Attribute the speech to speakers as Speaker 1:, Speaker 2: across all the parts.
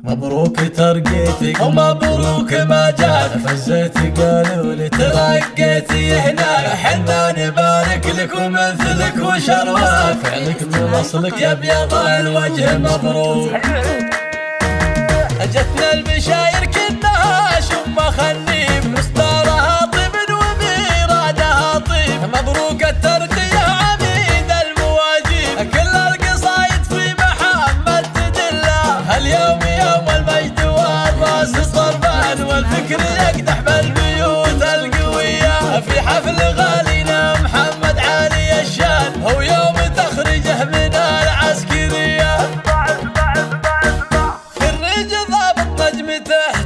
Speaker 1: مبروك ترقيتك ومبروك ما جاك، فزيت قالوا لي ترقيتي هناك، حنا نبارك لك ومثلك وشرواك، فعلك من اصلك يا ابيض الوجه مبروك. جتنا المشاير كلها شم خنيم، مصدارها طيب وميرادها طيب، مبروك الترقية عميد المواجيب، كل القصايد في محمد تدله، اليوم يوم المجد والراس صربان، والفكر يقدح بالبيوت القوية، في حفل غالينا محمد عالي الشان، هو يوم تخرجه من العسكرية،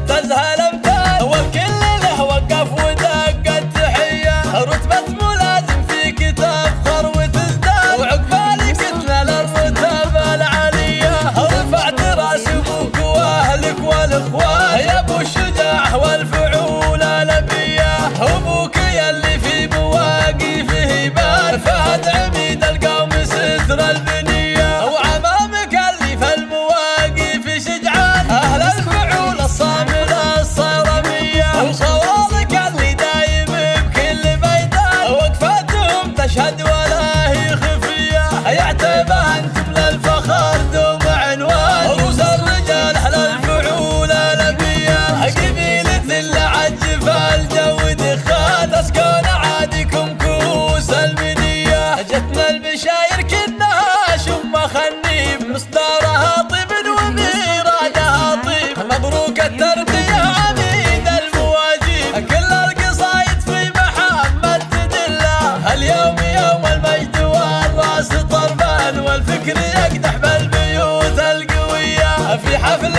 Speaker 1: تهتزها الامثال والكل له وقف ودق التحيه، رتبة ملازم فيك تفخر وتزداد، وعقبالك تنال الرتبة العاليه، رفعت راس ابوك واهلك والاخوان، يا ابو الشجاع والفعول الابيه، ابوك يلي في مواقفه يبان، فهد عميد القوم ستر البنيه، وعمامك اللي في المواقف شجعان، اهل الفعول الصاملة الصارمية، وصوالك اللي دايم بكل ميدان، وقفاتهم تشهد ولا هي خفية، يعتبى انتم للفخر دوم عنوان، رؤوس الرجال اهل الفعول الابية، قبيلة اللي عجف الجو دخان، تسكن عادكم كؤوس المنية، جتنا المشاير كنها شم خنيم، مصدارها طيب وميرادها طيب، مبروك الترقية عميد المواجيب، كل القصايد في محمد تدله، اليوم يوم المجد والراس طربان، والفكر يقدح بالبيوت القوية، في حفل